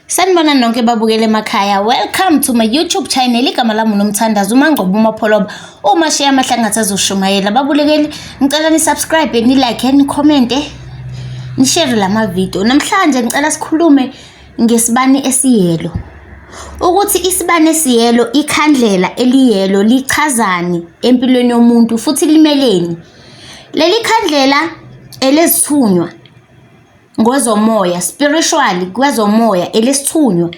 Sanibona nonke babukele emakhaya. Welcome to my YouTube channel. Igama lami uNomthandazo uMangcobo uMapholoba. Uma share amahlangatha azoshumayela babulekeli, ngicela ni subscribe, ni like, ni comment, ni share lama video. Namhlanje ngicela sikhulume ngesibani esiyelo. Ukuthi isibani esiyelo, ikhandlela eliyelo lichazani empilweni yomuntu futhi limeleni. Leli khandlela elesithunywa ngozomoya, spiritually kwezomoya elesithunywa.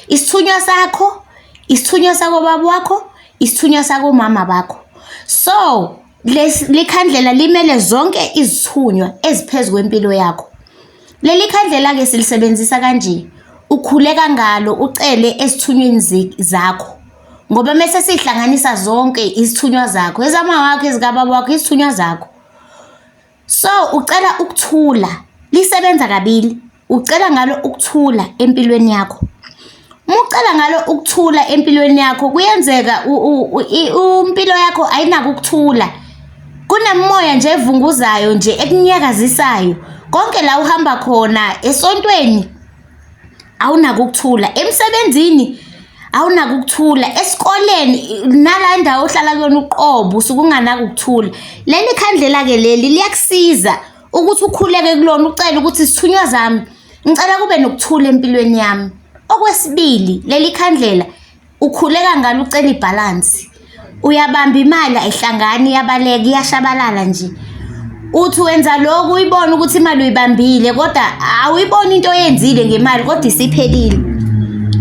Isithunywa sakho, isithunywa sako baba wakho, isithunywa sako mama bakho. So likhandlela limele zonke izithunywa eziphezulu kwempilo yakho. Leli khandlela ke silisebenzisa kanje: ukhuleka ngalo, ucele esithunyweni zakho. Ngoba mase sihlanganisa zonke izithunywa zakho, ezama wakho, ezikababa wakho, izithunywa zakho. So ucela ukuthula. Lisebenza kabili. Ucela ngalo ukuthula empilweni yakho. Mucela ngalo ukuthula empilweni yakho, kuyenzeka impilo yakho ayinako ukuthula. Kunemoya nje evunguzayo nje ekunyakazisayo. Konke la uhamba khona, esontweni awunako ukuthula, emsebenzini awunako ukuthula, esikoleni nala ndawo ohlala kuyona uqobo usukunganako ukuthula. Leli khandlela ke leli liyakusiza ukuthi ukhuleke kulona, ucela ukuthi isithunywa zami ngicela kube nokuthula empilweni yami. Okwesibili, leli khandlela ukhuleka ngalo, ucela ibalance. Uyabamba imali ayihlangani, yabaleka, iyashabalala nje. Uthi wenza lokho uyibona ukuthi imali uyibambile kodwa awuyiboni into oyenzile ngemali kodwa isiphelile.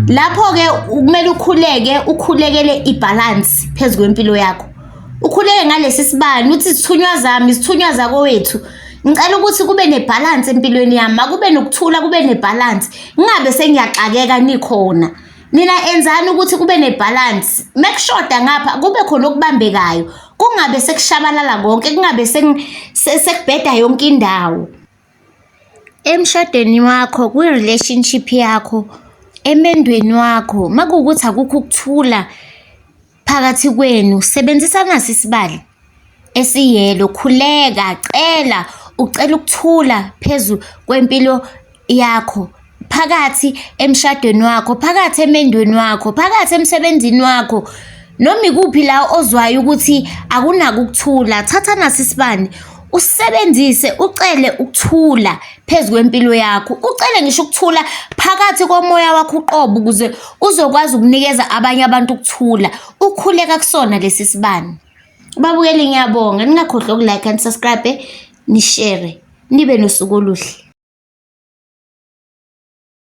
Lapho ke kumele ukhulekele ibalance phezulu kwempilo yakho. Ukhuleke ngalesi sibani uthi isithunywa zami, isithunywa zako wethu, ngicela ukuthi kube nebalance empilweni yami, makube nokuthula, kube nebalance. Ngingabe sengiyaxakeka nikhona. Nina enzani ukuthi kube nebalance? Make sure ngapha kube khona okubambekayo. Kungabe sekushabalala konke, kungabe sekubheda yonke indawo. Emshadweni wakho, kwi-relationship yakho, emendweni wakho, makuwukuthi akukho ukuthula phakathi kwenu, sebenzisa nasi isibali esiyelo. Khuleka, cela, ucela ukuthula phezulu kwempilo yakho, phakathi emshadweni wakho, phakathi emendweni wakho, phakathi emsebenzini wakho. Noma ikuphi la ozwayo ukuthi akunako ukuthula, thatha nasi isibani usebenzise, ucele ukuthula phezulu kwempilo yakho. Ucele ngisho ukuthula phakathi komoya wakho uqobo, ukuze uzokwazi ukunikeza abanye abantu ukuthula. Ukhuleka kusona lesi sibani. Babukeli ngiyabonga, ningakhohlwa ukulike and subscribe, ni share, nibe nosuku oluhle.